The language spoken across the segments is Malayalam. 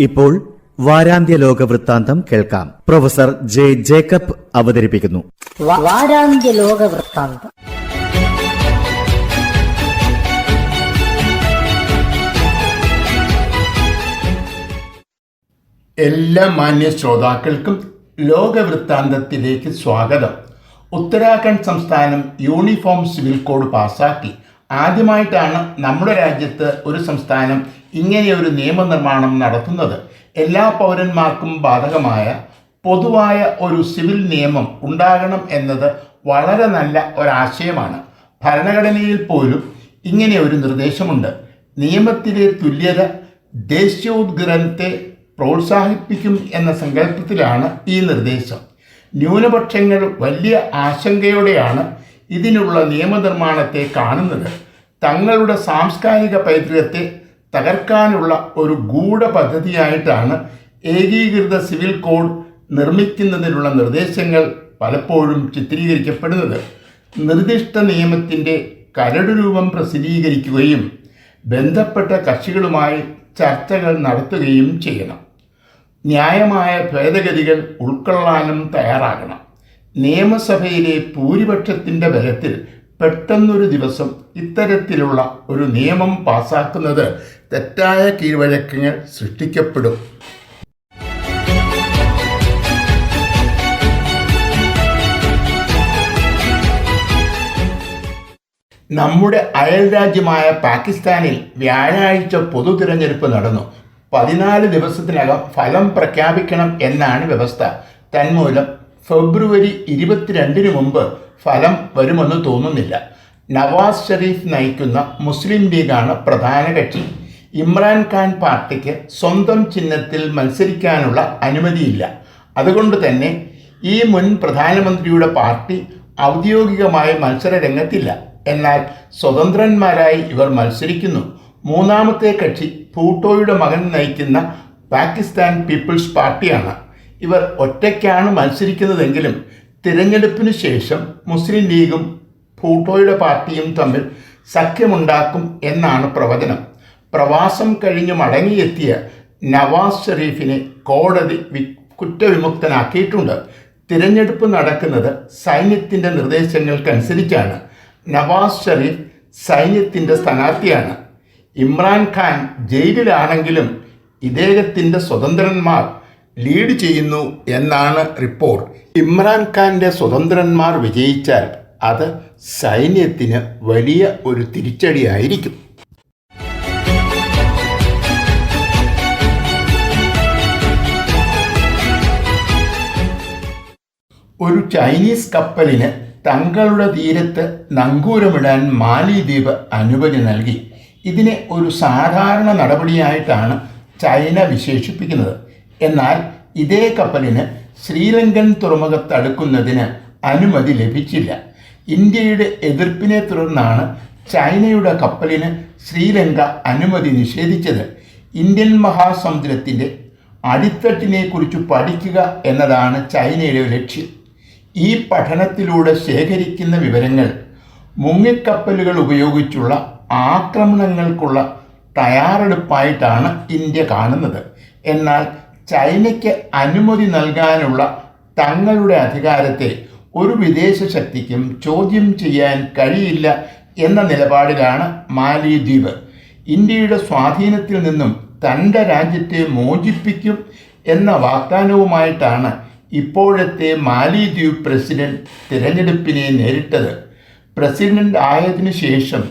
ഇപ്പോൾ വാരാന്ത്യ ലോക വൃത്താന്തം കേൾക്കാം. പ്രൊഫസർ ജെ ജേക്കബ് അവതരിപ്പിക്കുന്നു. വാരാന്ത്യ ലോക വൃത്താന്തം. എല്ലാ മാന്യ ശ്രോതാക്കൾക്കും ലോകവൃത്താന്തത്തിലേക്ക് സ്വാഗതം. ഉത്തരാഖണ്ഡ് സംസ്ഥാനം യൂണിഫോം സിവിൽ കോഡ് പാസാക്കി. ആദ്യമായിട്ടാണ് നമ്മുടെ രാജ്യത്ത് ഒരു സംസ്ഥാനം ഇങ്ങനെയൊരു നിയമനിർമ്മാണം നടത്തുന്നത്. എല്ലാ പൗരന്മാർക്കും ബാധകമായ പൊതുവായ ഒരു സിവിൽ നിയമം ഉണ്ടാകണം എന്നത് വളരെ നല്ല ഒരാശയമാണ്. ഭരണഘടനയിൽ പോലും ഇങ്ങനെ ഒരു നിർദ്ദേശമുണ്ട്. നിയമത്തിലെ തുല്യത ദേശീയോദ്ഗ്രഥനത്തെ പ്രോത്സാഹിപ്പിക്കും എന്ന സങ്കല്പത്തിലാണ് ഈ നിർദ്ദേശം. ന്യൂനപക്ഷങ്ങൾ വലിയ ആശങ്കയോടെയാണ് ഇതിനുള്ള നിയമനിർമ്മാണത്തെ കാണുന്നത്. തങ്ങളുടെ സാംസ്കാരിക പൈതൃകത്തെ തകർക്കാനുള്ള ഒരു ഗൂഢപദ്ധതിയായിട്ടാണ് ഏകീകൃത സിവിൽ കോഡ് നിർമ്മിക്കുന്നതിനുള്ള നിർദ്ദേശങ്ങൾ പലപ്പോഴും ചിത്രീകരിക്കപ്പെടുന്നത്. നിർദ്ദിഷ്ട നിയമത്തിൻ്റെ കരടുരൂപം പ്രസിദ്ധീകരിക്കുകയും ബന്ധപ്പെട്ട കക്ഷികളുമായി ചർച്ചകൾ നടത്തുകയും ചെയ്യണം. ന്യായമായ ഭേദഗതികൾ ഉൾക്കൊള്ളാനും തയ്യാറാകണം. നിയമസഭയിലെ ഭൂരിപക്ഷത്തിൻ്റെ ബലത്തിൽ പെട്ടെന്നൊരു ദിവസം ഇത്തരത്തിലുള്ള ഒരു നിയമം പാസാക്കുന്നത് തെറ്റായ കീഴ്വഴക്കങ്ങൾ സൃഷ്ടിക്കപ്പെടും. നമ്മുടെ അയൽരാജ്യമായ പാകിസ്ഥാനിൽ വ്യാഴാഴ്ച പൊതു തിരഞ്ഞെടുപ്പ് നടന്നു. 14 ദിവസത്തിനകം ഫലം പ്രഖ്യാപിക്കണം എന്നാണ് വ്യവസ്ഥ. തന്മൂലം ഫെബ്രുവരി 22 മുമ്പ് ഫലം വരുമെന്ന് തോന്നുന്നില്ല. നവാസ് ഷെരീഫ് നയിക്കുന്ന മുസ്ലിം ലീഗാണ് പ്രധാന കക്ഷി. ഇമ്രാൻഖാൻ പാർട്ടിക്ക് സ്വന്തം ചിഹ്നത്തിൽ മത്സരിക്കാനുള്ള അനുമതിയില്ല. അതുകൊണ്ട് തന്നെ ഈ മുൻ പ്രധാനമന്ത്രിയുടെ പാർട്ടി ഔദ്യോഗികമായി മത്സര രംഗത്തില്ല. എന്നാൽ സ്വതന്ത്രന്മാരായി ഇവർ മത്സരിക്കുന്നു. മൂന്നാമത്തെ കക്ഷി ഭൂട്ടോയുടെ മകൻ നയിക്കുന്ന പാകിസ്ഥാൻ പീപ്പിൾസ് പാർട്ടിയാണ്. ഇവർ ഒറ്റയ്ക്കാണ് മത്സരിക്കുന്നതെങ്കിലും തിരഞ്ഞെടുപ്പിന് ശേഷം മുസ്ലിം ലീഗും ഭൂട്ടോയുടെ പാർട്ടിയും തമ്മിൽ സഖ്യമുണ്ടാക്കും എന്നാണ് പ്രവചനം. പ്രവാസം കഴിഞ്ഞ് മടങ്ങിയെത്തിയ നവാസ് ഷെരീഫിനെ കോടതി കുറ്റവിമുക്തനാക്കിയിട്ടുണ്ട്. തിരഞ്ഞെടുപ്പ് നടക്കുന്നത് സൈന്യത്തിൻ്റെ നിർദ്ദേശങ്ങൾക്കനുസരിച്ചാണ്. നവാസ് ഷെരീഫ് സൈന്യത്തിൻ്റെ സ്ഥാനാർത്ഥിയാണ്. ഇമ്രാൻഖാൻ ജയിലിലാണെങ്കിലും ഇദ്ദേഹത്തിൻ്റെ സ്വതന്ത്രന്മാർ ലീഡ് ചെയ്യുന്നു എന്നാണ് റിപ്പോർട്ട്. ഇമ്രാൻഖാൻ്റെ സ്വതന്ത്രന്മാർ വിജയിച്ചാൽ അത് സൈന്യത്തിന് വലിയ ഒരു തിരിച്ചടിയായിരിക്കും. ഒരു ചൈനീസ് കപ്പലിന് തങ്ങളുടെ തീരത്ത് നങ്കൂരമിടാൻ മാലിദ്വീപ് അനുമതി നൽകി. ഇതിനെ ഒരു സാധാരണ നടപടിയായിട്ടാണ് ചൈന വിശേഷിപ്പിക്കുന്നത്. എന്നാൽ ഇതേ കപ്പലിന് ശ്രീലങ്കൻ തുറമുഖത്ത് അടുക്കുന്നതിന് അനുമതി ലഭിച്ചില്ല. ഇന്ത്യയുടെ എതിർപ്പിനെ തുടർന്നാണ് ചൈനയുടെ കപ്പലിന് ശ്രീലങ്ക അനുമതി നിഷേധിച്ചത്. ഇന്ത്യൻ മഹാസമുദ്രത്തിൻ്റെ അടിത്തട്ടിനെക്കുറിച്ച് പഠിക്കുക എന്നതാണ് ചൈനയുടെ ലക്ഷ്യം. ഈ പഠനത്തിലൂടെ ശേഖരിക്കുന്ന വിവരങ്ങൾ മുങ്ങിക്കപ്പലുകൾ ഉപയോഗിച്ചുള്ള ആക്രമണങ്ങൾക്കുള്ള തയ്യാറെടുപ്പായിട്ടാണ് ഇന്ത്യ കാണുന്നത്. എന്നാൽ ചൈനയ്ക്ക് അനുമതി നൽകാനുള്ള തങ്ങളുടെ അധികാരത്തെ ഒരു വിദേശ ശക്തിക്കും ചോദ്യം ചെയ്യാൻ കഴിയില്ല എന്ന നിലപാടിലാണ് മാലിദ്വീപ്. ഇന്ത്യയുടെ സ്വാധീനത്തിൽ നിന്നും തൻ്റെ രാജ്യത്തെ മോചിപ്പിക്കും എന്ന വാഗ്ദാനവുമായിട്ടാണ് ഇപ്പോഴത്തെ മാലിദ്വീപ് പ്രസിഡന്റ് തിരഞ്ഞെടുപ്പിനെ നേരിട്ടത്. പ്രസിഡന്റ് ആയതിനു ശേഷം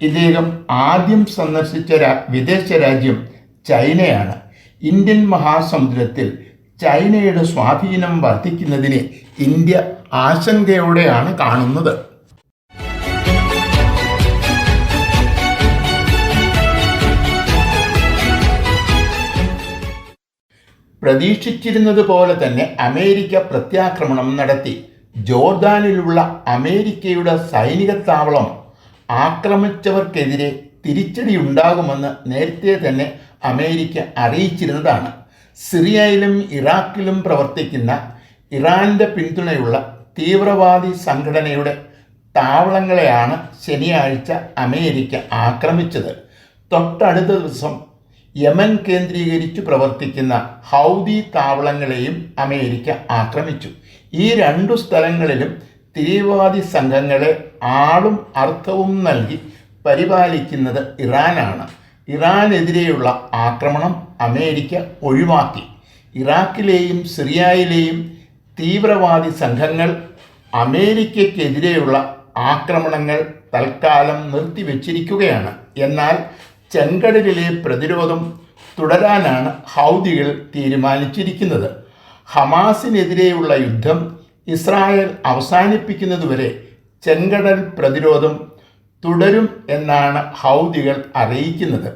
ഇദ്ദേഹം ആദ്യം സന്ദർശിച്ച വിദേശ രാജ്യം ചൈനയാണ്. ഇന്ത്യൻ മഹാസമുദ്രത്തിൽ ചൈനയുടെ സ്വാധീനം വർദ്ധിക്കുന്നതിനെ ഇന്ത്യ ആശങ്കയോടെയാണ് കാണുന്നത്. പ്രതീക്ഷിച്ചിരുന്നത് പോലെ തന്നെ അമേരിക്ക പ്രത്യാക്രമണം നടത്തി. ജോർദാനിലുള്ള അമേരിക്കയുടെ സൈനിക താവളം ആക്രമിച്ചവർക്കെതിരെ തിരിച്ചടിയുണ്ടാകുമെന്ന് നേരത്തെ തന്നെ അമേരിക്ക അറിയിച്ചിരുന്നതാണ്. സിറിയയിലും ഇറാഖിലും പ്രവർത്തിക്കുന്ന ഇറാൻ്റെ പിന്തുണയുള്ള തീവ്രവാദി സംഘടനയുടെ താവളങ്ങളെയാണ് ശനിയാഴ്ച അമേരിക്ക ആക്രമിച്ചത്. തൊട്ടടുത്ത ദിവസം യമൻ കേന്ദ്രീകരിച്ച് പ്രവർത്തിക്കുന്ന ഹൗദി താവളങ്ങളെയും അമേരിക്ക ആക്രമിച്ചു. ഈ രണ്ടു സ്ഥലങ്ങളിലും തീവ്രവാദി സംഘങ്ങളെ ആളും അർത്ഥവും നൽകി പരിപാലിക്കുന്നത് ഇറാനാണ്. ഇറാനെതിരെയുള്ള ആക്രമണം അമേരിക്ക ഒഴിവാക്കി. ഇറാഖിലെയും സിറിയയിലെയും തീവ്രവാദി സംഘങ്ങൾ അമേരിക്കയ്ക്കെതിരെയുള്ള ആക്രമണങ്ങൾ തൽക്കാലം നിർത്തിവെച്ചിരിക്കുകയാണ്. എന്നാൽ ചെങ്കടലിലെ പ്രതിരോധം തുടരാനാണ് ഹൗദികൾ തീരുമാനിച്ചിരിക്കുന്നത്. ഹമാസിനെതിരെയുള്ള യുദ്ധം ഇസ്രായേൽ അവസാനിപ്പിക്കുന്നതുവരെ ചെങ്കടൽ പ്രതിരോധം തുടരും എന്നാണ് ഹൗദികൾ അറിയിക്കുന്നത്.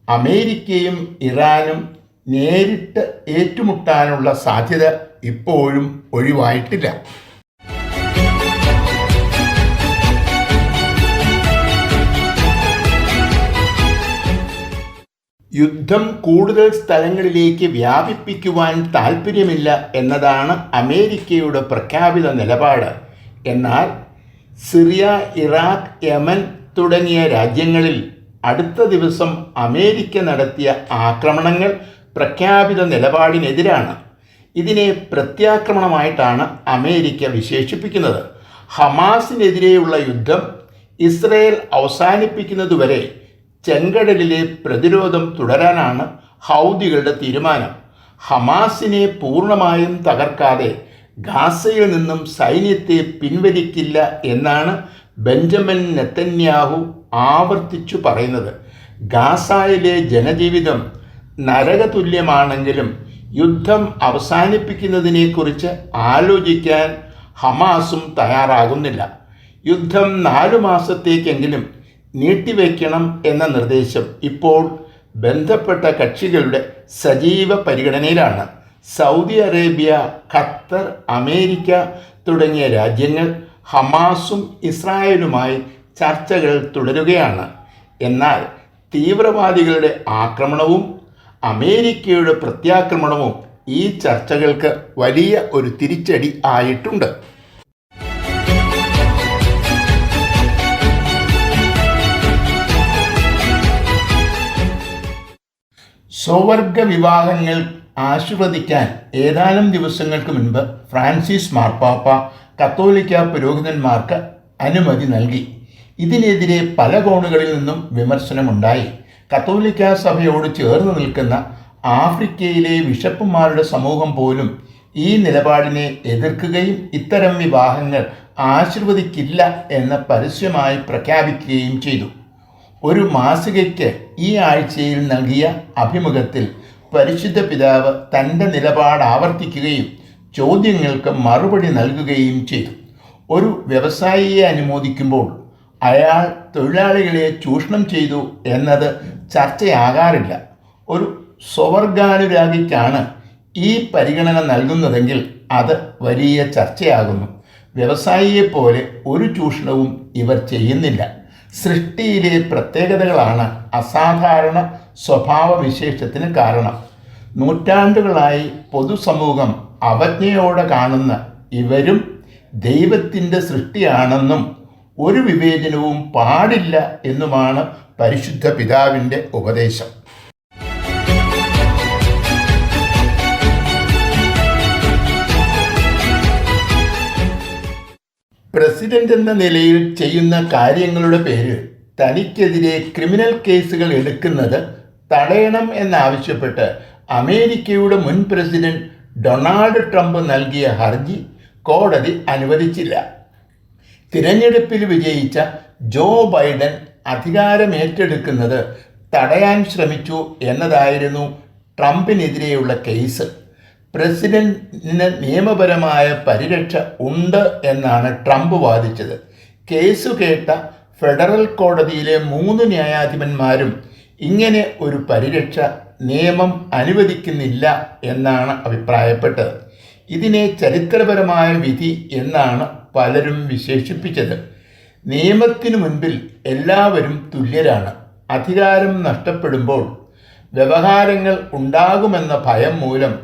അമേരിക്കയും ഇറാനും നേരിട്ട് ഏറ്റുമുട്ടാനുള്ള സാധ്യത ഇപ്പോഴും ഒഴിവായിട്ടില്ല. യുദ്ധം കൂടുതൽ സ്ഥലങ്ങളിലേക്ക് വ്യാപിപ്പിക്കുവാൻ താൽപ്പര്യമില്ല എന്നതാണ് അമേരിക്കയുടെ പ്രഖ്യാപിത നിലപാട്. എന്നാൽ സിറിയ, ഇറാഖ്, യമൻ തുടങ്ങിയ രാജ്യങ്ങളിൽ അടുത്ത ദിവസം അമേരിക്ക നടത്തിയ ആക്രമണങ്ങൾ പ്രഖ്യാപിത നിലപാടിനെതിരാണ്. ഇതിനെ പ്രത്യാക്രമണമായിട്ടാണ് അമേരിക്ക വിശേഷിപ്പിക്കുന്നത്. ഹമാസിനെതിരെയുള്ള യുദ്ധം ഇസ്രയേൽ അവസാനിപ്പിക്കുന്നതുവരെ ചെങ്കടലിലെ പ്രതിരോധം തുടരാനാണ് ഹൗദികളുടെ തീരുമാനം. ഹമാസിനെ പൂർണ്ണമായും തകർക്കാതെ ഗാസയിൽ നിന്നും സൈന്യത്തെ പിൻവലിക്കില്ല എന്നാണ് ബെഞ്ചമിൻ നെതന്യാഹു ആവർത്തിച്ചു പറയുന്നത്. ഗാസയിലെ ജനജീവിതം നരകതുല്യമാണെങ്കിലും യുദ്ധം അവസാനിപ്പിക്കുന്നതിനെക്കുറിച്ച് ആലോചിക്കാൻ ഹമാസും തയ്യാറാകുന്നില്ല. യുദ്ധം 4 മാസത്തേക്കെങ്കിലും നീട്ടിവെക്കണം എന്ന നിർദ്ദേശം ഇപ്പോൾ ബന്ധപ്പെട്ട കക്ഷികളുടെ സജീവ പരിഗണനയിലാണ്. സൗദി അറേബ്യ, ഖത്തർ, അമേരിക്ക തുടങ്ങിയ രാജ്യങ്ങൾ ഹമാസും ഇസ്രായേലുമായി ചർച്ചകൾ തുടരുകയാണ്. എന്നാൽ തീവ്രവാദികളുടെ ആക്രമണവും അമേരിക്കയുടെ പ്രത്യാക്രമണവും ഈ ചർച്ചകൾക്ക് വലിയ ഒരു തിരിച്ചടി ആയിട്ടുണ്ട്. സ്വവർഗ വിവാഹങ്ങൾ ആശീർവദിക്കാൻ ഏതാനും ദിവസങ്ങൾക്ക് മുൻപ് ഫ്രാൻസിസ് മാർപ്പാപ്പ കത്തോലിക്ക പുരോഹിതന്മാർക്ക് അനുമതി നൽകി. ഇതിനെതിരെ പല കോണുകളിൽ നിന്നും വിമർശനമുണ്ടായി. കത്തോലിക്ക സഭയോട് ചേർന്ന് നിൽക്കുന്ന ആഫ്രിക്കയിലെ ബിഷപ്പുമാരുടെ സമൂഹം പോലും ഈ നിലപാടിനെ എതിർക്കുകയും ഇത്തരം വിവാഹങ്ങൾ ആശീർവദിക്കില്ല എന്ന് പരസ്യമായി പ്രഖ്യാപിക്കുകയും ചെയ്തു. ഒരു മാസികയ്ക്ക് ഈ ആഴ്ചയിൽ നൽകിയ അഭിമുഖത്തിൽ പരിശുദ്ധ പിതാവ് തൻ്റെ നിലപാട് ആവർത്തിക്കുകയും ചോദ്യങ്ങൾക്ക് മറുപടി നൽകുകയും ചെയ്തു. ഒരു വ്യവസായിയെ അനുമോദിക്കുമ്പോൾ അയാൾ തൊഴിലാളികളെ ചൂഷണം ചെയ്തു എന്നത് ചർച്ചയാകാറില്ല. ഒരു സ്വവർഗാനുരാഗിക്കാണ് ഈ പരിഗണന നൽകുന്നതെങ്കിൽ അത് വലിയ ചർച്ചയാകുന്നു. വ്യവസായിയെപ്പോലെ ഒരു ചൂഷണവും ഇവർ ചെയ്യുന്നില്ല. സൃഷ്ടിയിലെ പ്രത്യേകതകളാണ് അസാധാരണ സ്വഭാവവിശേഷത്തിന് കാരണം. നൂറ്റാണ്ടുകളായി പൊതുസമൂഹം അവജ്ഞയോടെ കാണുന്ന ഇവരും ദൈവത്തിൻ്റെ സൃഷ്ടിയാണെന്നും ഒരു വിവേചനവും പാടില്ല എന്നുമാണ് പരിശുദ്ധ പിതാവിൻ്റെ ഉപദേശം. പ്രസിഡന്റ് എന്ന നിലയിൽ ചെയ്യുന്ന കാര്യങ്ങളുടെ പേരിൽ തനിക്കെതിരെ ക്രിമിനൽ കേസുകൾ എടുക്കുന്നത് തടയണം എന്നാവശ്യപ്പെട്ട് അമേരിക്കയുടെ മുൻ പ്രസിഡന്റ് ഡൊണാൾഡ് ട്രംപ് നൽകിയ ഹർജി കോടതി അനുവദിച്ചില്ല. തിരഞ്ഞെടുപ്പിൽ വിജയിച്ച ജോ ബൈഡൻ അധികാരമേറ്റെടുക്കുന്നത് തടയാൻ ശ്രമിച്ചു എന്നതായിരുന്നു ട്രംപിനെതിരെയുള്ള കേസ്. പ്രസിഡന്റിന് നിയമപരമായ പരിരക്ഷ ഉണ്ട് എന്നാണ് ട്രംപ് വാദിച്ചത്. കേസ് കേട്ട ഫെഡറൽ കോടതിയിലെ 3 ന്യായാധിപന്മാരും ഇങ്ങനെ ഒരു പരിരക്ഷ നിയമം അനുവദിക്കുന്നില്ല എന്നാണ് അഭിപ്രായപ്പെട്ടത്. ഇതിനെ ചരിത്രപരമായ വിധി എന്നാണ് പലരും വിശേഷിപ്പിച്ചത്. നിയമത്തിനു മുൻപിൽ എല്ലാവരും തുല്യരാണ്. അധികാരം നഷ്ടപ്പെടുമ്പോൾ വ്യവഹാരങ്ങൾ ഉണ്ടാകുമെന്ന ഭയം മൂലം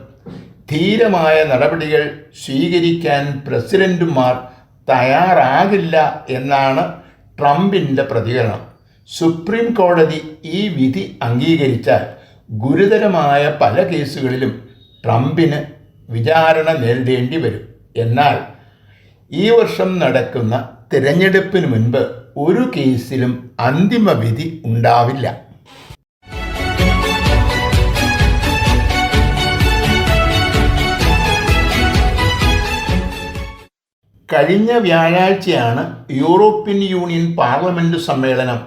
ധീരമായ നടപടികൾ സ്വീകരിക്കാൻ പ്രസിഡന്റുമാർ തയ്യാറാകില്ല എന്നാണ് ട്രംപിൻ്റെ പ്രതികരണം. സുപ്രീം കോടതി ഈ വിധി അംഗീകരിച്ചാൽ ഗുരുതരമായ പല കേസുകളിലും ട്രംപിന് വിചാരണ നേരിടേണ്ടി വരും. എന്നാൽ ഈ വർഷം നടക്കുന്ന തിരഞ്ഞെടുപ്പിന് മുൻപ് ഒരു കേസിലും അന്തിമ വിധി ഉണ്ടാവില്ല. കഴിഞ്ഞ വ്യാഴാഴ്ചയാണ് യൂറോപ്യൻ യൂണിയൻ പാർലമെൻറ്റ് സമ്മേളനം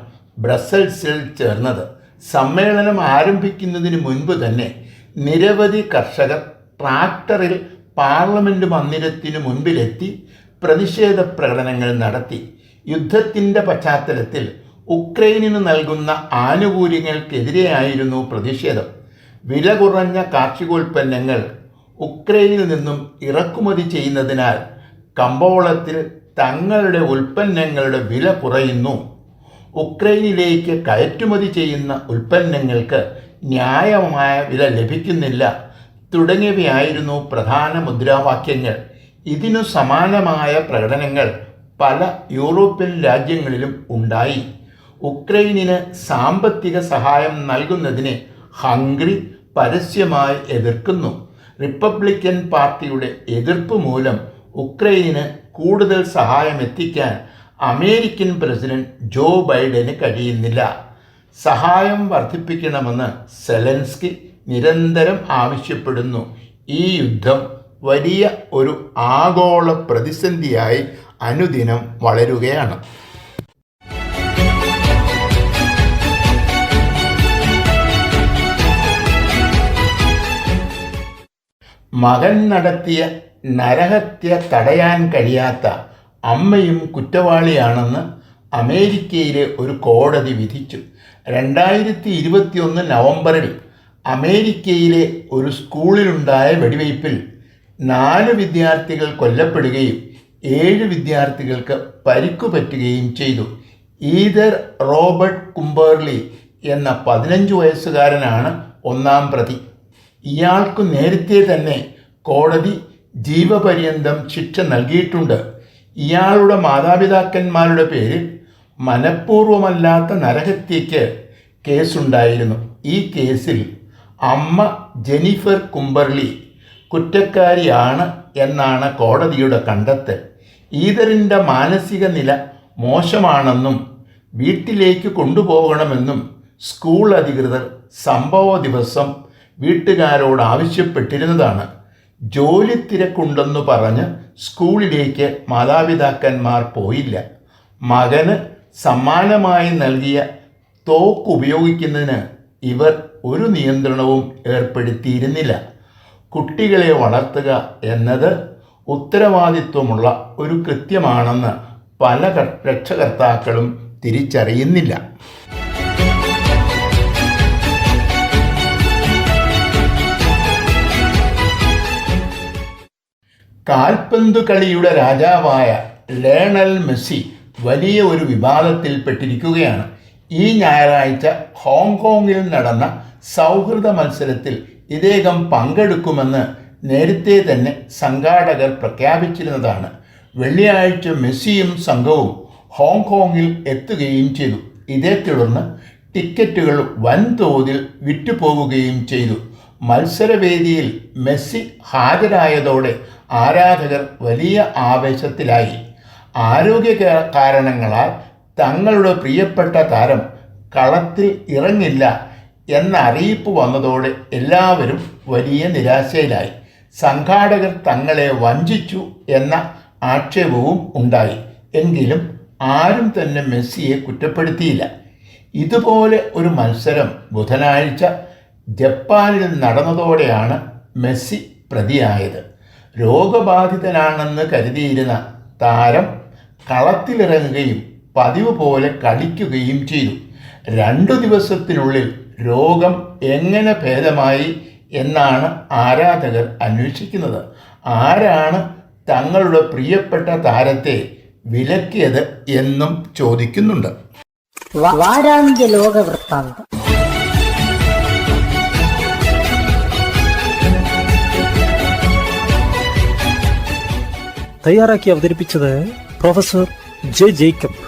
ബ്രസൽസിൽ ചേർന്നത്. സമ്മേളനം ആരംഭിക്കുന്നതിന് മുൻപ് തന്നെ നിരവധി കർഷകർ ട്രാക്ടറിൽ പാർലമെൻറ്റ് മന്ദിരത്തിനു മുൻപിലെത്തി പ്രതിഷേധ പ്രകടനങ്ങൾ നടത്തി. യുദ്ധത്തിൻ്റെ പശ്ചാത്തലത്തിൽ ഉക്രൈനിന് നൽകുന്ന ആനുകൂല്യങ്ങൾക്കെതിരെയായിരുന്നു പ്രതിഷേധം. വില കുറഞ്ഞ കാർഷികോൽപ്പന്നങ്ങൾ ഉക്രൈനിൽ നിന്നും ഇറക്കുമതി ചെയ്യുന്നതിനാൽ കമ്പോളത്തിൽ തങ്ങളുടെ ഉൽപ്പന്നങ്ങളുടെ വില കുറയുന്നു, ഉക്രൈനിലേക്ക് കയറ്റുമതി ചെയ്യുന്ന ഉൽപ്പന്നങ്ങൾക്ക് ന്യായമായ വില ലഭിക്കുന്നില്ല തുടങ്ങിയവയായിരുന്നു പ്രധാന മുദ്രാവാക്യങ്ങൾ. ഇതിനു സമാനമായ പ്രകടനങ്ങൾ പല യൂറോപ്യൻ രാജ്യങ്ങളിലും ഉണ്ടായി. ഉക്രൈനിന് സാമ്പത്തിക സഹായം നൽകുന്നതിനെ ഹംഗറി പരസ്യമായി എതിർക്കുന്നു. റിപ്പബ്ലിക്കൻ പാർട്ടിയുടെ എതിർപ്പ് മൂലം ഉക്രൈനിന് കൂടുതൽ സഹായം എത്തിക്കാൻ അമേരിക്കൻ പ്രസിഡന്റ് ജോ ബൈഡന് കഴിയുന്നില്ല. സഹായം വർദ്ധിപ്പിക്കണമെന്ന് സെലൻസ്കി നിരന്തരം ആവശ്യപ്പെടുന്നു. ഈ യുദ്ധം വലിയ ഒരു ആഗോള പ്രതിസന്ധിയായി അനുദിനം വളരുകയാണ്. മകൻ നടത്തിയ നരഹത്യ തടയാൻ കഴിയാത്ത അമ്മയും കുറ്റവാളിയാണെന്ന് അമേരിക്കയിലെ ഒരു കോടതി വിധിച്ചു. 2021 നവംബറിൽ അമേരിക്കയിലെ ഒരു സ്കൂളിലുണ്ടായ വെടിവയ്പിൽ 4 വിദ്യാർത്ഥികൾ കൊല്ലപ്പെടുകയും 7 വിദ്യാർത്ഥികൾക്ക് പരിക്കു പറ്റുകയും ചെയ്തു. ഈതർ റോബർട്ട് കുംബർലി എന്ന 15 വയസ്സുകാരനാണ് ഒന്നാം പ്രതി. ഇയാൾക്കു നേരത്തെ തന്നെ കോടതി ജീവപര്യന്തം ശിക്ഷ നൽകിയിട്ടുണ്ട്. ഇയാളുടെ മാതാപിതാക്കന്മാരുടെ പേരിൽ മനഃപൂർവമല്ലാത്ത നരഹത്യയ്ക്ക് കേസുണ്ടായിരുന്നു. ഈ കേസിൽ അമ്മ ജെനിഫർ കുംബർലി കുറ്റക്കാരിയാണ് എന്നാണ് കോടതിയുടെ കണ്ടെത്തൽ. ഈതറിൻ്റെ മാനസിക നില മോശമാണെന്നും വീട്ടിലേക്ക് കൊണ്ടുപോകണമെന്നും സ്കൂൾ അധികൃതർ സംഭവ ദിവസം വീട്ടുകാരോട് ആവശ്യപ്പെട്ടിരുന്നതാണ്. ജോലി തിരക്കുണ്ടെന്നു പറഞ്ഞ് സ്കൂളിലേക്ക് മാതാപിതാക്കന്മാർ പോയില്ല. മകന് സമ്മാനമായി നൽകിയ തോക്ക് ഉപയോഗിക്കുന്നതിന് ഇവർ ഒരു നിയന്ത്രണവും ഏർപ്പെടുത്തിയിരുന്നില്ല. കുട്ടികളെ വളർത്തുക എന്നത് ഉത്തരവാദിത്വമുള്ള ഒരു കൃത്യമാണെന്ന് പല രക്ഷകർത്താക്കളും തിരിച്ചറിയുന്നില്ല. കാൽപന്തു കളിയുടെ രാജാവായ ലയണൽ മെസ്സി വലിയ ഒരു വിവാദത്തിൽപ്പെട്ടിരിക്കുകയാണ്. ഈ ഞായറാഴ്ച ഹോങ്കോങ്ങിൽ നടന്ന സൗഹൃദ മത്സരത്തിൽ ഇദ്ദേഹം പങ്കെടുക്കുമെന്ന് നേരത്തെ തന്നെ സംഘാടകർ പ്രഖ്യാപിച്ചിരുന്നതാണ്. വെള്ളിയാഴ്ച മെസ്സിയും സംഘവും ഹോങ്കോങ്ങിൽ എത്തുകയും ചെയ്തു. ഇതേ തുടർന്ന് ടിക്കറ്റുകൾ വൻതോതിൽ വിറ്റുപോവുകയും ചെയ്തു. മത്സരവേദിയിൽ മെസ്സി ഹാജരായതോടെ ആരാധകർ വലിയ ആവേശത്തിലായി. ആരോഗ്യ കാരണങ്ങളാൽ തങ്ങളുടെ പ്രിയപ്പെട്ട താരം കളത്തിൽ ഇറങ്ങില്ല എന്ന അറിയിപ്പ് വന്നതോടെ എല്ലാവരും വലിയ നിരാശയിലായി. സംഘാടകർ തങ്ങളെ വഞ്ചിച്ചു എന്ന ആക്ഷേപവും ഉണ്ടായി. എങ്കിലും ആരും തന്നെ മെസ്സിയെ കുറ്റപ്പെടുത്തിയില്ല. ഇതുപോലെ ഒരു മത്സരം ബുധനാഴ്ച ജപ്പാനിൽ നടന്നതോടെയാണ് മെസ്സി പ്രതിയായത്. രോഗബാധിതനാണെന്ന് കരുതിയിരുന്ന താരം കളത്തിലിറങ്ങുകയും പതിവ് പോലെ കളിക്കുകയും ചെയ്തു. 2 ദിവസത്തിനുള്ളിൽ രോഗം എങ്ങനെ ഭേദമായി എന്നാണ് ആരാധകർ അന്വേഷിക്കുന്നത്. ആരാണ് തങ്ങളുടെ പ്രിയപ്പെട്ട താരത്തെ വിലക്കിയത് എന്നും ചോദിക്കുന്നുണ്ട്. വാരാന്ത്യ ലോക വൃത്താന്തം. തയ്യാറാക്കി അവതരിപ്പിച്ചത് പ്രൊഫസർ ജെ ജേക്കബ്.